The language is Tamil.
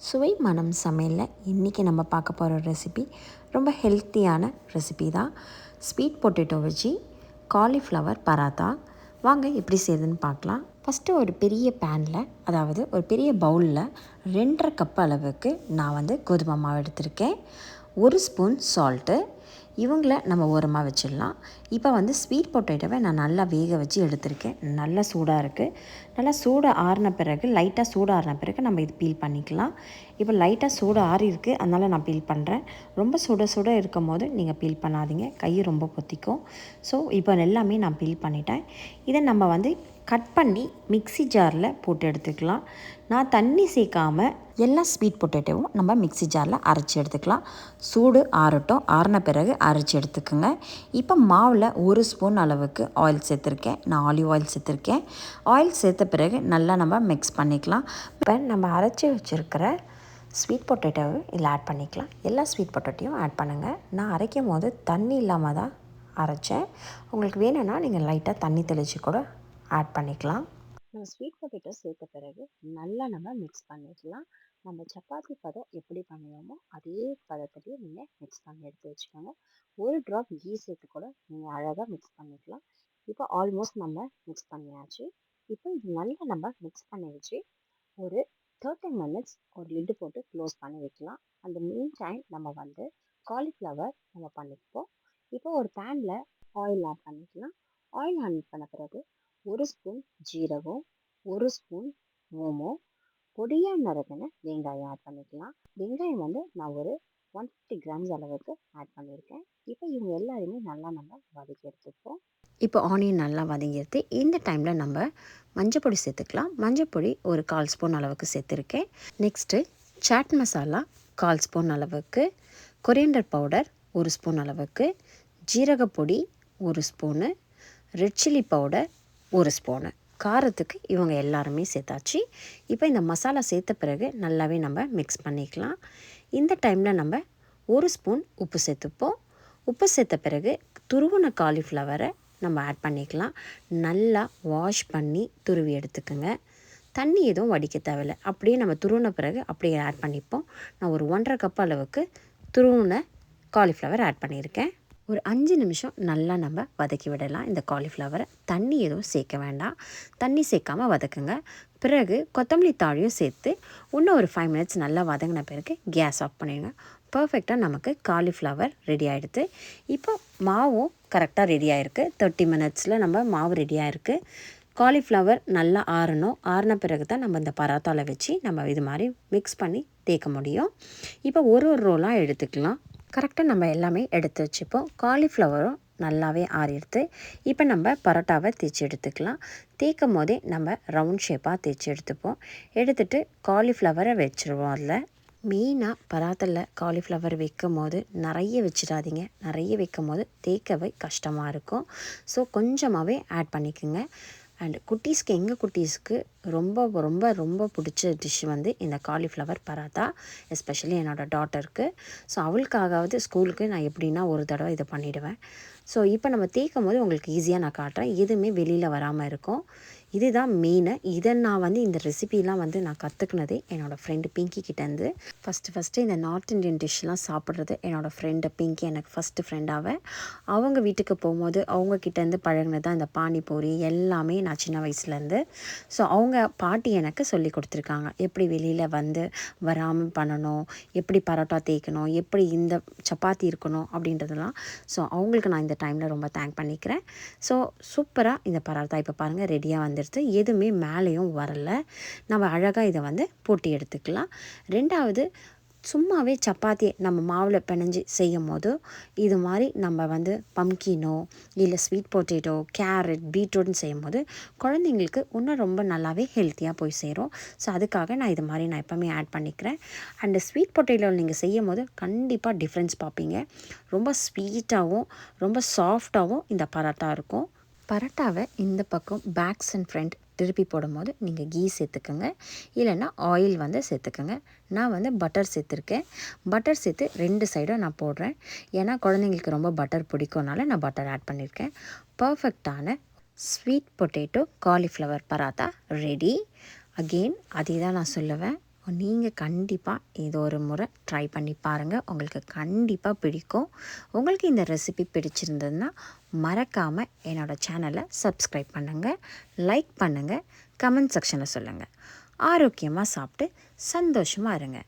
சுவை மனம் சமையலில் இன்றைக்கி நம்ம பார்க்க போகிற ரெசிபி ரொம்ப ஹெல்த்தியான ரெசிபி தான். ஸ்வீட் பொட்டேட்டோ வச்சு காலிஃப்ளவர் பராத்தா. வாங்க எப்படி செய்யுதுன்னு பார்க்கலாம். ஃபஸ்ட்டு ஒரு பெரிய பேனில், அதாவது ஒரு பெரிய பவுலில் 2.5 கப் அளவுக்கு நான் கோதுமை மாவு எடுத்திருக்கேன். 1 ஸ்பூன் சால்ட்டு. இவங்கள நம்ம ஓரமாக வச்சிடலாம். இப்போ ஸ்வீட் பொட்டேட்டோவை நான் நல்லா வேக வச்சு எடுத்திருக்கேன். நல்லா சூடாக இருக்குது. நல்லா சூடு ஆறின பிறகு, லைட்டாக சூடு ஆறின பிறகு நம்ம இது பீல் பண்ணிக்கலாம். இப்போ லைட்டாக சூடு ஆறி இருக்குது, அதனால் நான் பீல் பண்ணுறேன். ரொம்ப சுட இருக்கும் போது நீங்கள் பீல் பண்ணாதீங்க, கை ரொம்ப பொத்திக்கும். ஸோ இப்போ எல்லாமே நான் பீல் பண்ணிட்டேன். இதை நம்ம கட் பண்ணி மிக்ஸி ஜாரில் போட்டு எடுத்துக்கலாம். நான் தண்ணி சேர்க்காமல் எல்லா ஸ்வீட் பொட்டேட்டோவும் நம்ம மிக்ஸி ஜாரில் அரைச்சி எடுத்துக்கலாம். சூடு ஆறட்டும். ஆறின பிறகு அரைச்சி எடுத்துக்கோங்க. இப்போ மாவில் 1 ஸ்பூன் அளவுக்கு ஆயில் சேர்த்துருக்கேன். நான் ஆலிவ் ஆயில் சேர்த்துருக்கேன். ஆயில் சேர்த்த பிறகு நல்லா நம்ம மிக்ஸ் பண்ணிக்கலாம். இப்போ நம்ம அரைச்சி வச்சுருக்கிற ஸ்வீட் பொட்டேட்டோவை இதில் ஆட் பண்ணிக்கலாம். எல்லா ஸ்வீட் பொட்டேட்டோயும் ஆட் பண்ணுங்கள். நான் அரைக்கும் போது தண்ணி இல்லாமல் தான் அரைச்சேன். உங்களுக்கு வேணும்னா நீங்கள் லைட்டாக தண்ணி தெளித்து கூட ஆட் பண்ணிக்கலாம். நம்ம ஸ்வீட் பொட்டேட்டோ சேர்த்த பிறகு நல்லா நம்ம மிக்ஸ் பண்ணிக்கலாம். நம்ம சப்பாத்தி பதம் எப்படி பண்ணுவோமோ அதே பதத்துலேயே நீங்கள் மிக்ஸ் பண்ணி எடுத்து வச்சுக்கோங்க. ஒரு ட்ராப் கீ சேர்த்து கூட நீங்கள் அழகாக மிக்ஸ் பண்ணிக்கலாம். இப்போ ஆல்மோஸ்ட் நம்ம மிக்ஸ் பண்ணியாச்சு. இப்போ இது நல்லா நம்ம மிக்ஸ் பண்ணி வச்சு ஒரு 30 மினிட்ஸ் ஒரு லிட்டு போட்டு க்ளோஸ் பண்ணி வைக்கலாம். அந்த மீன் டைம் நம்ம காலிஃப்ளவர் நம்ம பண்ணிப்போம். இப்போ ஒரு பேனில் ஆயில் ஆட் பண்ணிக்கலாம். ஆயில் ஆட் பண்ண பிறகு 1 ஸ்பூன் ஜீரகம், 1 ஸ்பூன் ஓமம், பொடியாக நறுக்கின வெங்காயம் ஆட் பண்ணிக்கலாம். வெங்காயம் நான் ஒரு 150 கிராம்ஸ் அளவுக்கு ஆட் பண்ணியிருக்கேன். இப்போ இவங்க எல்லாருமே நல்லா நம்ம வதக்கி எடுத்துப்போம். இப்போ ஆனியன் நல்லா வதங்கிடுது. இந்த டைமில் நம்ம மஞ்சப்பொடி சேர்த்துக்கலாம். மஞ்சப்பொடி ஒரு 1/4 ஸ்பூன் அளவுக்கு சேர்த்துருக்கேன். நெக்ஸ்ட்டு சாட் மசாலா 1/4 ஸ்பூன் அளவுக்கு, கொரியண்டர் பவுடர் 1 ஸ்பூன் அளவுக்கு, ஜீரகப்பொடி 1 spoon, red chilli powder 1 spoon. காரத்துக்கு இவங்க எல்லாருமே சேர்த்தாச்சு. இப்போ இந்த மசாலா சேர்த்த பிறகு நல்லாவே நம்ம மிக்ஸ் பண்ணிக்கலாம். இந்த டைமில் நம்ம 1 ஸ்பூன் உப்பு சேர்த்துப்போம். உப்பு சேர்த்த பிறகு துருவின காலிஃப்ளவரை நம்ம ஆட் பண்ணிக்கலாம். நல்லா வாஷ் பண்ணி துருவி எடுத்துக்கோங்க. தண்ணி எதுவும் வடிக்க தேவையில்லை. அப்படியே நம்ம துருவின பிறகு அப்படியே ஆட் பண்ணிப்போம். நான் ஒரு 1.5 கப் அளவுக்கு துருவின காலிஃப்ளவர் ஆட் பண்ணியிருக்கேன். ஒரு 5 நிமிஷம் நல்லா நம்ம வதக்கி விடலாம் இந்த காலிஃப்ளவரை. தண்ணி எதுவும் சேர்க்க வேண்டாம். தண்ணி சேர்க்காமல் வதக்குங்க. பிறகு கொத்தமல்லி தாழியும் சேர்த்து இன்னும் ஒரு 5 மினிட்ஸ் நல்லா வதங்கின பிறகு கேஸ் ஆஃப் பண்ணிடுங்க. பர்ஃபெக்டாக நமக்கு காலிஃப்ளவர் ரெடி ஆகிடுது. இப்போ மாவும் கரெக்டாக ரெடி ஆகிருக்கு. 30 மினிட்ஸில் நம்ம மாவு ரெடி ஆகிருக்கு. காலிஃப்ளவர் நல்லா ஆறணும். ஆறின பிறகு தான் நம்ம இந்த பராத்தாவில் வச்சு நம்ம இது மாதிரி மிக்ஸ் பண்ணி தேய்க்க முடியும். இப்போ ஒரு ரோலாக எடுத்துக்கலாம். கரெக்டாக நம்ம எல்லாமே எடுத்து வச்சுப்போம். காலிஃப்ளவரும் நல்லாவே ஆறிடுது. இப்போ நம்ம பரோட்டாவை தேய்ச்சி எடுத்துக்கலாம். தேய்க்கும் போதே நம்ம ரவுண்ட் ஷேப்பாக தேய்ச்சி எடுத்துப்போம். எடுத்துகிட்டு காலிஃப்ளவரை வச்சுருவோம். அதில் மெயினாக பராத்தில் காலிஃப்ளவர் வைக்கும் போது நிறைய வச்சிடாதீங்க. நிறைய வைக்கும் போது தேய்க்கவே கஷ்டமாக இருக்கும். ஸோ கொஞ்சமாகவே ஆட் பண்ணிக்கோங்க. அண்ட் குட்டீஸ்க்கு, எங்கள் குட்டீஸ்க்கு ரொம்ப ரொம்ப ரொம்ப பிடிச்ச டிஷ் இந்த காலிஃப்ளவர் பராத்தா, எஸ்பெஷலி என்னோடய டாட்டருக்கு. ஸோ அவளுக்காகவது ஸ்கூலுக்கு நான் எப்படின்னா ஒரு தடவை இதை பண்ணிவிடுவேன். ஸோ இப்போ நம்ம தேய்க்கும் போது உங்களுக்கு ஈஸியாக நான் காட்டுறேன். எதுவுமே வெளியில் வராமல் இருக்கும். இதுதான் மெயினு. இதை நான் இந்த ரெசிபிலாம் நான் கற்றுக்கினது என்னோடய ஃப்ரெண்டு பிங்கி கிட்டேருந்து. ஃபஸ்ட்டு இந்த நார்த் இண்டியன் டிஷ்லாம் சாப்பிட்றது என்னோடய ஃப்ரெண்டு பிங்கி எனக்கு ஃபஸ்ட்டு ஃப்ரெண்டாக. அவங்க வீட்டுக்கு போகும்போது அவங்க கிட்டேருந்து பழகினது தான் இந்த பானிபூரி எல்லாமே நான் சின்ன வயசுலேருந்து. ஸோ அவங்க பாட்டி எனக்கு சொல்லி கொடுத்துருக்காங்க. எப்படி வெளியில் வராமல் பண்ணணும், எப்படி பரோட்டா தேய்க்கணும், எப்படி இந்த சப்பாத்தி இருக்கணும் அப்படின்றதெல்லாம். ஸோ அவங்களுக்கு நான் இந்த டைமில் ரொம்ப தேங்க் பண்ணிக்கிறேன். ஸோ சூப்பராக இந்த பரோட்டா இப்போ பாருங்கள் ரெடியாக எதுவுமே மேலேயும் வரலை. நம்ம அழகாக இதை போட்டு எடுத்துக்கலாம். ரெண்டாவது, சும்மாவே சப்பாத்தி நம்ம மாவில் பிணைஞ்சி செய்யும் போது இது மாதிரி நம்ம பம்கினோ இல்லை ஸ்வீட் பொட்டேட்டோ, கேரட், பீட்ரூட்னு செய்யும் போது குழந்தைங்களுக்கு இன்னும் ரொம்ப நல்லாவே ஹெல்த்தியாக போய் சேரும். ஸோ அதுக்காக நான் இது மாதிரி நான் எப்போவுமே ஆட் பண்ணிக்கிறேன். அண்டு ஸ்வீட் பொட்டேட்டோ நீங்கள் செய்யும் போது கண்டிப்பாக டிஃப்ரென்ஸ் பார்ப்பீங்க. ரொம்ப ஸ்வீட்டாகவும் ரொம்ப சாஃப்டாகவும் இந்த பரோட்டா இருக்கும். பரோட்டாவை இந்த பக்கம் பேக்ஸ் அண்ட் ஃப்ரண்ட் திருப்பி போடும்போது நீங்கள் கீ சேர்த்துக்கோங்க. இல்லைன்னா ஆயில் சேர்த்துக்கோங்க. நான் பட்டர் சேர்த்துருக்கேன். பட்டர் சேர்த்து 2 சைடும் நான் போடுறேன். ஏன்னா குழந்தைங்களுக்கு ரொம்ப பட்டர் பிடிக்கும்னால நான் பட்டர் ஆட் பண்ணியிருக்கேன். பர்ஃபெக்டான sweet potato cauliflower paratha ready. Again அதே தான் நான் சொல்லுவேன். நீங்கள் கண்டிப்பாக இது ஒரு முறை ட்ரை பண்ணி பாருங்கள். உங்களுக்கு கண்டிப்பாக பிடிக்கும். உங்களுக்கு இந்த ரெசிபி பிடிச்சிருந்ததுன்னா மறக்காமல் என்னோடய சேனலை சப்ஸ்கிரைப் பண்ணுங்கள், லைக் பண்ணுங்கள், கமெண்ட் செக்ஷனில் சொல்லுங்கள். ஆரோக்கியமாக சாப்பிட்டு சந்தோஷமாக இருங்க.